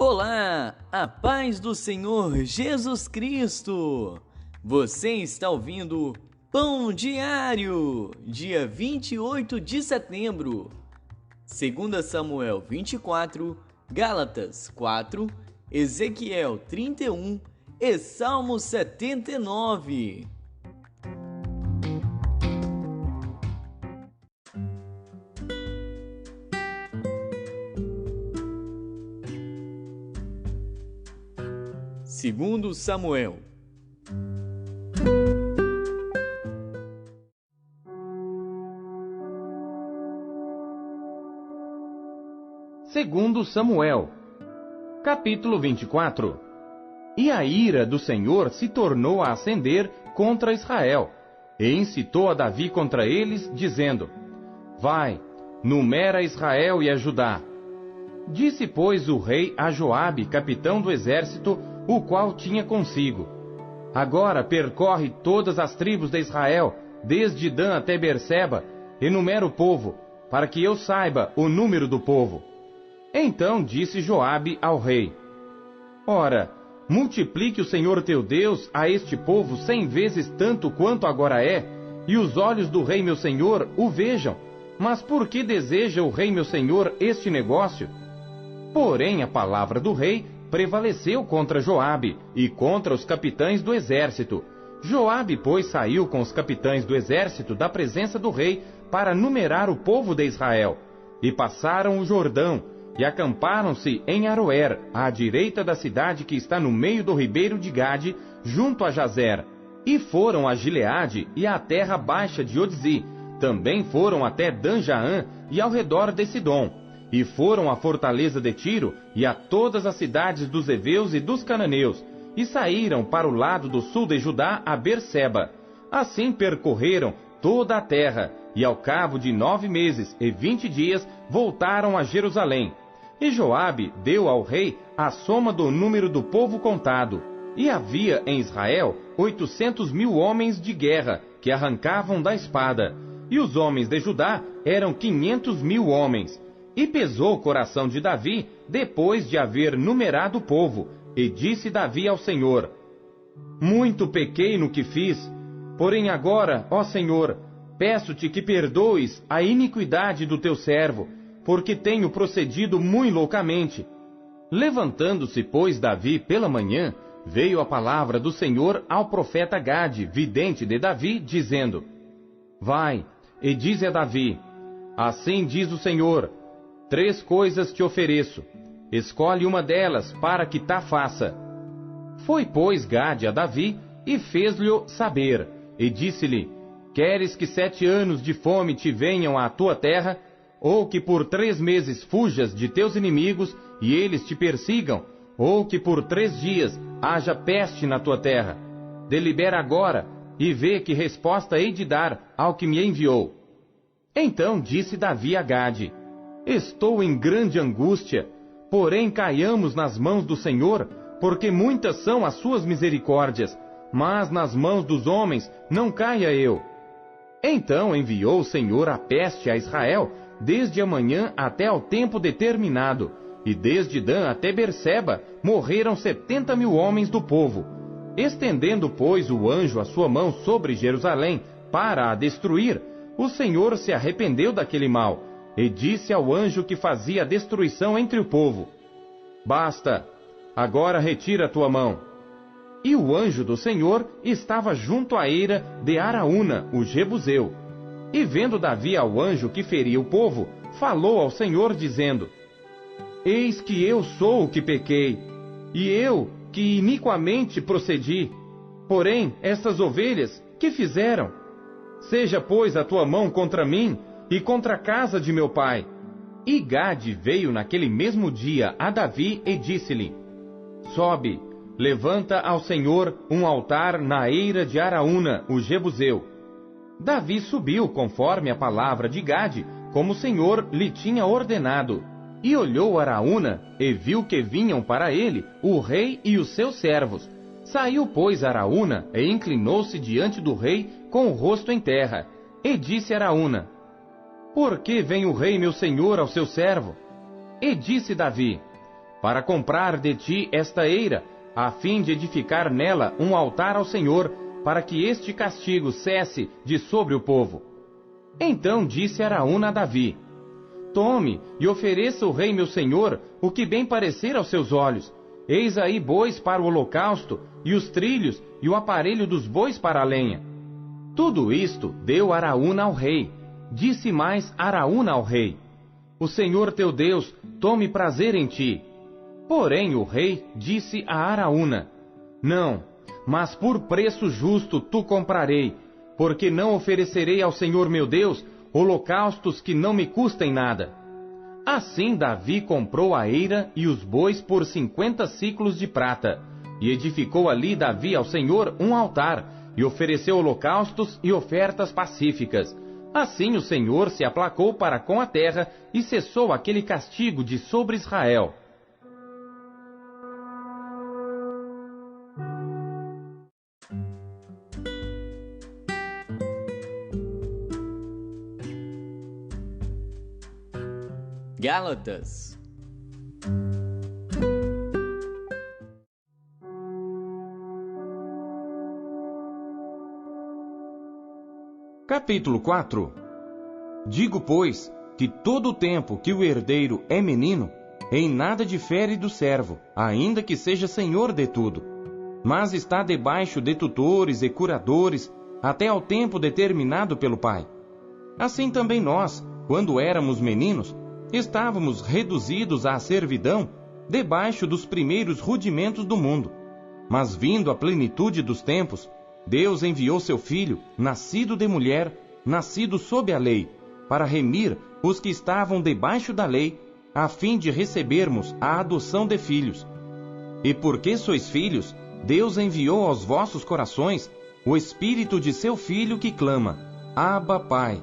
Olá, a paz do Senhor Jesus Cristo! Você está ouvindo Pão Diário, dia 28 de setembro. 2 Samuel 24, Gálatas 4, Ezequiel 31 e Salmo 79. Segundo Samuel. Segundo Samuel, capítulo 24. E a ira do Senhor se tornou a acender contra Israel, e incitou a Davi contra eles, dizendo: Vai, numera Israel e a Judá. Disse, pois, o rei a Joabe, capitão do exército, o qual tinha consigo: Agora percorre todas as tribos de Israel, desde Dan até Berseba, enumera o povo, para que eu saiba o número do povo. Então disse Joabe ao rei: Ora, multiplique o Senhor teu Deus a este povo 100 vezes tanto quanto agora é, e os olhos do rei meu senhor o vejam. Mas por que deseja o rei meu senhor este negócio? Porém a palavra do rei prevaleceu contra Joabe e contra os capitães do exército. Joabe, pois, saiu com os capitães do exército da presença do rei para numerar o povo de Israel. E passaram o Jordão, e acamparam-se em Aroer, à direita da cidade que está no meio do ribeiro de Gade, junto a Jazer. E foram a Gileade e à terra baixa de Odzi. Também foram até Dan-Jaã e ao redor de Sidom. E foram à fortaleza de Tiro e a todas as cidades dos heveus e dos cananeus, e saíram para o lado do sul de Judá a Berseba. Assim percorreram toda a terra, e ao cabo de 9 meses e 20 dias voltaram a Jerusalém. E Joabe deu ao rei a soma do número do povo contado. E havia em Israel 800.000 homens de guerra, que arrancavam da espada. E os homens de Judá eram 500.000 homens. E pesou o coração de Davi, depois de haver numerado o povo. E disse Davi ao Senhor: Muito pequei no que fiz, porém agora, ó Senhor, peço-te que perdoes a iniquidade do teu servo, porque tenho procedido muito loucamente. Levantando-se, pois, Davi pela manhã, veio a palavra do Senhor ao profeta Gade, vidente de Davi, dizendo: Vai, e dize a Davi: Assim diz o Senhor: 3 coisas te ofereço, escolhe uma delas para que ta faça. Foi, pois, Gade a Davi, e fez-lhe saber, e disse-lhe: Queres que 7 anos de fome te venham à tua terra, ou que por 3 meses fujas de teus inimigos, e eles te persigam, ou que por 3 dias haja peste na tua terra? Delibera agora, e vê que resposta hei de dar ao que me enviou. Então disse Davi a Gade: Estou em grande angústia, porém caiamos nas mãos do Senhor, porque muitas são as suas misericórdias, mas nas mãos dos homens não caia eu. Então enviou o Senhor a peste a Israel, desde a manhã até ao tempo determinado, e desde Dan até Berseba morreram 70.000 homens do povo. Estendendo, pois, o anjo a sua mão sobre Jerusalém para a destruir, o Senhor se arrependeu daquele mal, e disse ao anjo que fazia a destruição entre o povo: Basta, agora retira a tua mão. E o anjo do Senhor estava junto à eira de Araúna, o Jebuseu. E vendo Davi ao anjo que feria o povo, falou ao Senhor, dizendo: Eis que eu sou o que pequei, e eu que iniquamente procedi. Porém, estas ovelhas, que fizeram? Seja, pois, a tua mão contra mim, e contra a casa de meu pai. E Gade veio naquele mesmo dia a Davi e disse-lhe: Sobe, levanta ao Senhor um altar na eira de Araúna, o Jebuseu. Davi subiu conforme a palavra de Gade, como o Senhor lhe tinha ordenado. E olhou Araúna, e viu que vinham para ele o rei e os seus servos. Saiu, pois, Araúna, e inclinou-se diante do rei com o rosto em terra. E disse Araúna: Por que vem o rei meu senhor ao seu servo? E disse Davi: para comprar de ti esta eira, a fim de edificar nela um altar ao Senhor, para que este castigo cesse de sobre o povo. Então disse Araúna a Davi: Tome e ofereça o rei meu senhor o que bem parecer aos seus olhos. Eis aí bois para o holocausto, e os trilhos e o aparelho dos bois para a lenha. Tudo isto deu Araúna ao rei. Disse mais Araúna ao rei: O Senhor teu Deus tome prazer em ti. Porém o rei disse a Araúna: Não, mas por preço justo tu comprarei, porque não oferecerei ao Senhor meu Deus holocaustos que não me custem nada. Assim Davi comprou a eira e os bois por 50 siclos de prata, e edificou ali Davi ao Senhor um altar, e ofereceu holocaustos e ofertas pacíficas. Assim o Senhor se aplacou para com a terra, e cessou aquele castigo de sobre Israel. Gálatas. Capítulo 4. Digo, pois, que todo o tempo que o herdeiro é menino, em nada difere do servo, ainda que seja senhor de tudo, mas está debaixo de tutores e curadores, até ao tempo determinado pelo pai. Assim também nós, quando éramos meninos, estávamos reduzidos à servidão, debaixo dos primeiros rudimentos do mundo. Mas vindo a plenitude dos tempos, Deus enviou seu Filho, nascido de mulher, nascido sob a lei, para remir os que estavam debaixo da lei, a fim de recebermos a adoção de filhos. E porque sois filhos, Deus enviou aos vossos corações o Espírito de seu Filho que clama: Abba, Pai.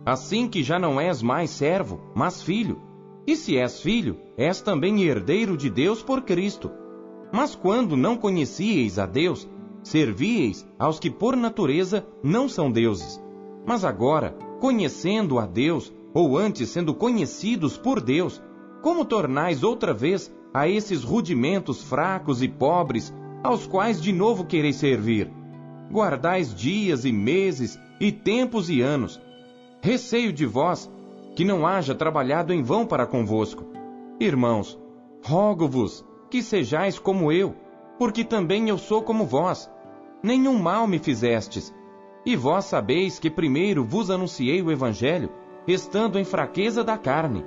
Assim que já não és mais servo, mas filho. E se és filho, és também herdeiro de Deus por Cristo. Mas quando não conhecíeis a Deus, servíeis aos que por natureza não são deuses. Mas agora, conhecendo a Deus, ou antes sendo conhecidos por Deus, como tornais outra vez a esses rudimentos fracos e pobres, aos quais de novo quereis servir? Guardais dias e meses, e tempos e anos. Receio de vós que não haja trabalhado em vão para convosco. Irmãos, rogo-vos que sejais como eu, porque também eu sou como vós. Nenhum mal me fizestes. E vós sabeis que primeiro vos anunciei o Evangelho, estando em fraqueza da carne.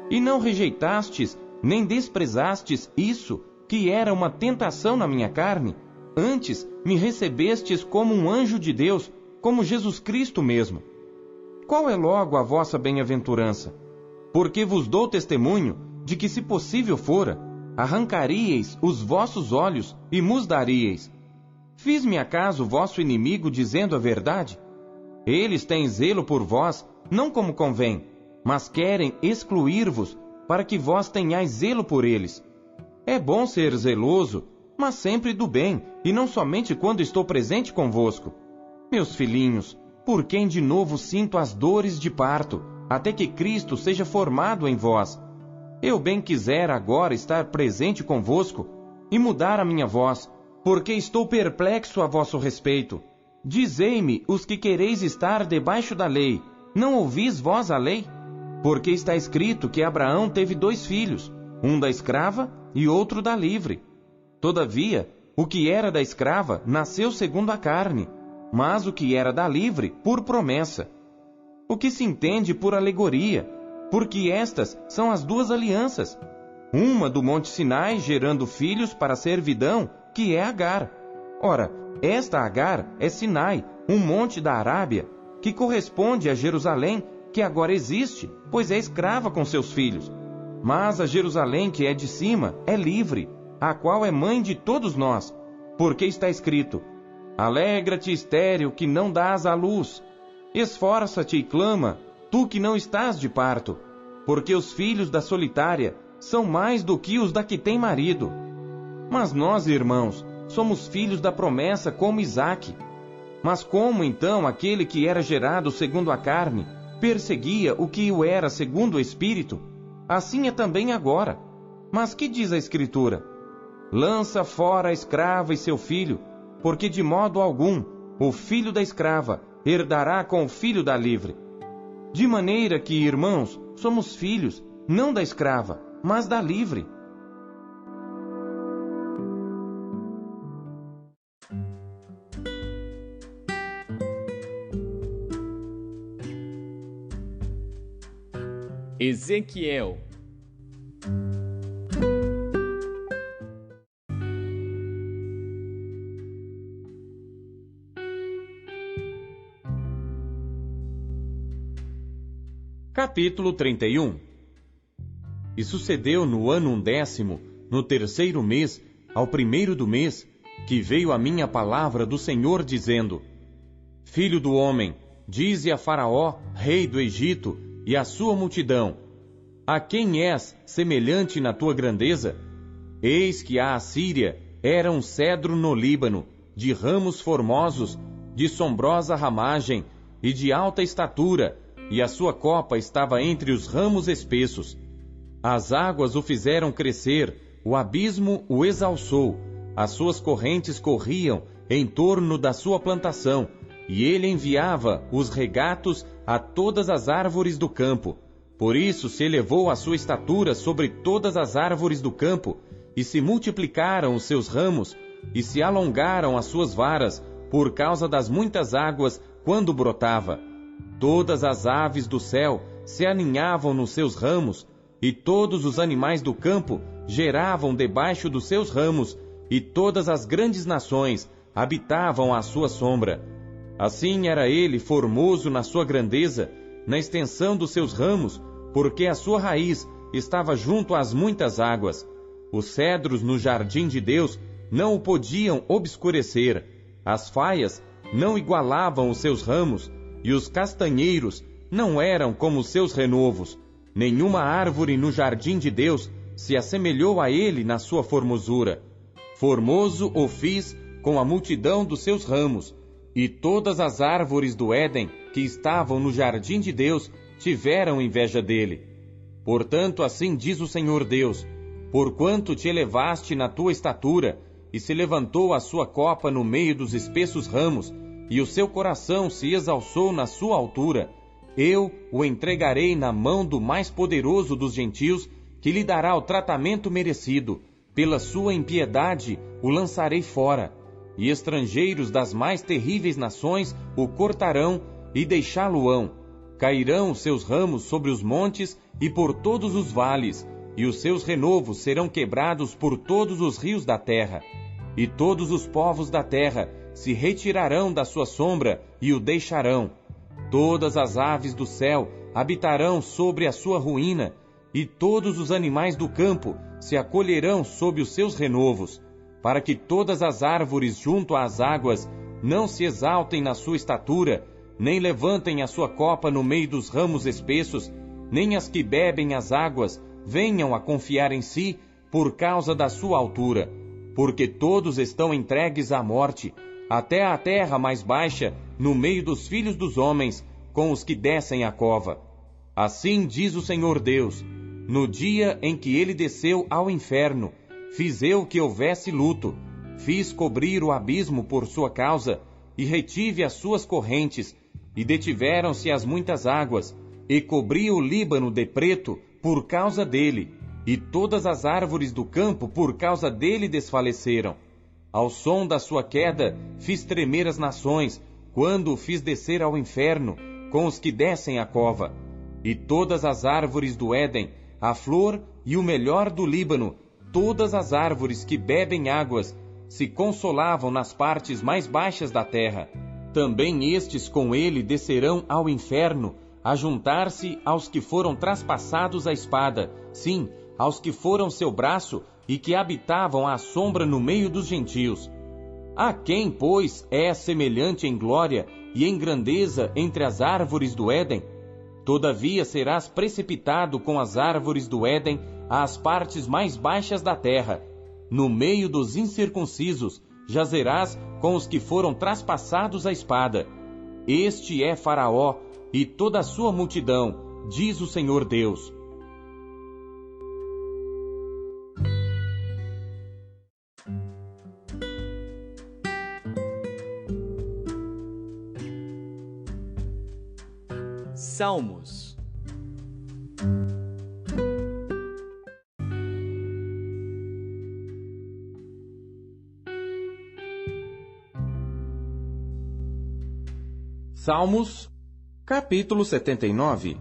E não rejeitastes, nem desprezastes isso, que era uma tentação na minha carne. Antes me recebestes como um anjo de Deus, como Jesus Cristo mesmo. Qual é logo a vossa bem-aventurança? Porque vos dou testemunho de que, se possível fora, arrancaríeis os vossos olhos e mos daríeis. Fiz-me acaso vosso inimigo dizendo a verdade? Eles têm zelo por vós, não como convém, mas querem excluir-vos, para que vós tenhais zelo por eles. É bom ser zeloso, mas sempre do bem, e não somente quando estou presente convosco. Meus filhinhos, por quem de novo sinto as dores de parto, até que Cristo seja formado em vós. Eu bem quisera agora estar presente convosco e mudar a minha voz, porque estou perplexo a vosso respeito. Dizei-me os que quereis estar debaixo da lei, não ouvis vós a lei? Porque está escrito que Abraão teve 2 filhos, um da escrava e outro da livre. Todavia, o que era da escrava nasceu segundo a carne, mas o que era da livre, por promessa. O que se entende por alegoria, porque estas são as 2 alianças. Uma do Monte Sinai, gerando filhos para a servidão, que é Agar. Ora, esta Agar é Sinai, um monte da Arábia, que corresponde a Jerusalém, que agora existe, pois é escrava com seus filhos. Mas a Jerusalém que é de cima é livre, a qual é mãe de todos nós, porque está escrito: Alegra-te, estéril, que não dás à luz. Esforça-te e clama, tu que não estás de parto, porque os filhos da solitária são mais do que os da que tem marido. Mas nós, irmãos, somos filhos da promessa como Isaque. Mas como então aquele que era gerado segundo a carne perseguia o que o era segundo o Espírito, assim é também agora. Mas que diz a Escritura? Lança fora a escrava e seu filho, porque de modo algum o filho da escrava herdará com o filho da livre. De maneira que, irmãos, somos filhos, não da escrava, mas da livre. Ezequiel. Capítulo 31. E sucedeu no ano 11º, no 3º mês, ao 1º do mês, que veio a mim a palavra do Senhor, dizendo: Filho do homem, dize a Faraó, rei do Egito, e à sua multidão: A quem és semelhante na tua grandeza? Eis que a Assíria era um cedro no Líbano, de ramos formosos, de sombrosa ramagem e de alta estatura, e a sua copa estava entre os ramos espessos. As águas o fizeram crescer, o abismo o exalçou, as suas correntes corriam em torno da sua plantação, e ele enviava os regatos a todas as árvores do campo. Por isso se elevou a sua estatura sobre todas as árvores do campo, e se multiplicaram os seus ramos, e se alongaram as suas varas, por causa das muitas águas, quando brotava. Todas as aves do céu se aninhavam nos seus ramos, e todos os animais do campo geravam debaixo dos seus ramos, e todas as grandes nações habitavam à sua sombra. Assim era ele formoso na sua grandeza, na extensão dos seus ramos, porque a sua raiz estava junto às muitas águas. Os cedros no jardim de Deus não o podiam obscurecer, as faias não igualavam os seus ramos, e os castanheiros não eram como os seus renovos. Nenhuma árvore no jardim de Deus se assemelhou a ele na sua formosura. Formoso o fiz com a multidão dos seus ramos, e todas as árvores do Éden que estavam no jardim de Deus tiveram inveja dele. Portanto, assim diz o Senhor Deus: porquanto te elevaste na tua estatura, e se levantou a sua copa no meio dos espessos ramos, e o seu coração se exalçou na sua altura, eu o entregarei na mão do mais poderoso dos gentios, que lhe dará o tratamento merecido. Pela sua impiedade o lançarei fora, e estrangeiros das mais terríveis nações o cortarão e deixá-lo-ão. Cairão os seus ramos sobre os montes e por todos os vales, e os seus renovos serão quebrados por todos os rios da terra. E todos os povos da terra se retirarão da sua sombra e o deixarão. Todas as aves do céu habitarão sobre a sua ruína, e todos os animais do campo se acolherão sob os seus renovos, para que todas as árvores junto às águas não se exaltem na sua estatura, nem levantem a sua copa no meio dos ramos espessos, nem as que bebem as águas venham a confiar em si por causa da sua altura, porque todos estão entregues à morte, até a terra mais baixa, no meio dos filhos dos homens, com os que descem à cova. Assim diz o Senhor Deus: no dia em que ele desceu ao inferno, fiz eu que houvesse luto, fiz cobrir o abismo por sua causa, e retive as suas correntes, e detiveram-se as muitas águas, e cobri o Líbano de preto por causa dele, e todas as árvores do campo por causa dele desfaleceram. Ao som da sua queda fiz tremer as nações, quando o fiz descer ao inferno, com os que descem à cova. E todas as árvores do Éden, a flor e o melhor do Líbano, todas as árvores que bebem águas, se consolavam nas partes mais baixas da terra. Também estes com ele descerão ao inferno, a juntar-se aos que foram traspassados à espada, sim, aos que foram seu braço e que habitavam à sombra no meio dos gentios. A quem, pois, é semelhante em glória e em grandeza entre as árvores do Éden? Todavia serás precipitado com as árvores do Éden às partes mais baixas da terra. No meio dos incircuncisos jazerás com os que foram traspassados à espada. Este é Faraó e toda a sua multidão, diz o Senhor Deus. Salmos. Salmos, capítulo 79.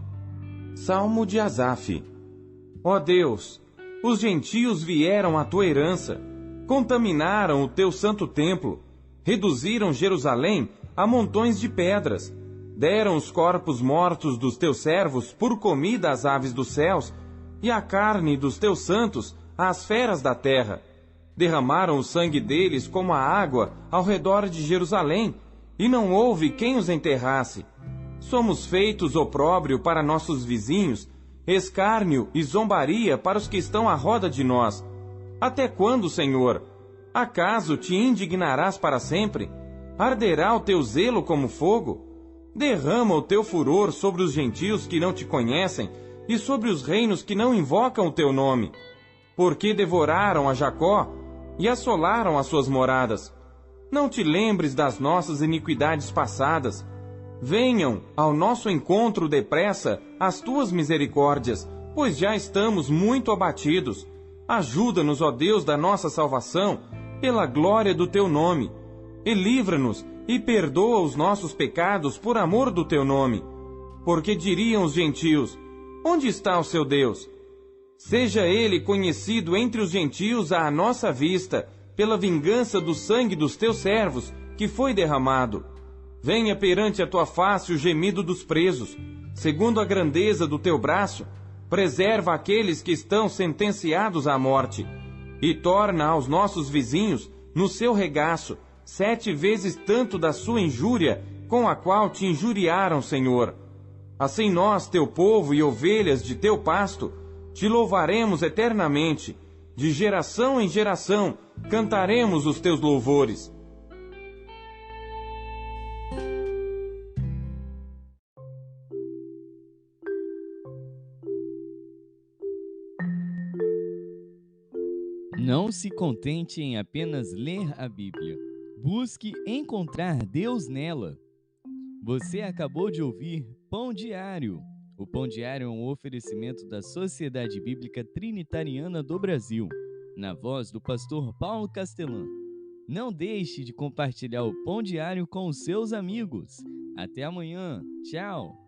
Salmo de Asaf. Ó Deus, os gentios vieram à tua herança, contaminaram o teu santo templo, reduziram Jerusalém a montões de pedras, deram os corpos mortos dos teus servos por comida às aves dos céus, e a carne dos teus santos às feras da terra. Derramaram o sangue deles como a água ao redor de Jerusalém, e não houve quem os enterrasse. Somos feitos opróbrio para nossos vizinhos, escárnio e zombaria para os que estão à roda de nós. Até quando, Senhor? Acaso te indignarás para sempre? Arderá o teu zelo como fogo? Derrama o teu furor sobre os gentios que não te conhecem e sobre os reinos que não invocam o teu nome. Porque devoraram a Jacó e assolaram as suas moradas. Não te lembres das nossas iniquidades passadas. Venham ao nosso encontro depressa as tuas misericórdias, pois já estamos muito abatidos. Ajuda-nos, ó Deus da nossa salvação, pela glória do teu nome. E livra-nos e perdoa os nossos pecados por amor do teu nome. Porque diriam os gentios: onde está o seu Deus? Seja ele conhecido entre os gentios à nossa vista, pela vingança do sangue dos teus servos, que foi derramado. Venha perante a tua face o gemido dos presos. Segundo a grandeza do teu braço, preserva aqueles que estão sentenciados à morte. E torna aos nossos vizinhos, no seu regaço, 7 vezes tanto da sua injúria, com a qual te injuriaram, Senhor. Assim nós, teu povo e ovelhas de teu pasto, te louvaremos eternamente. De geração em geração, cantaremos os teus louvores. Não se contente em apenas ler a Bíblia. Busque encontrar Deus nela. Você acabou de ouvir Pão Diário. O Pão Diário é um oferecimento da Sociedade Bíblica Trinitariana do Brasil, na voz do pastor Paulo Castelã. Não deixe de compartilhar o Pão Diário com os seus amigos. Até amanhã. Tchau!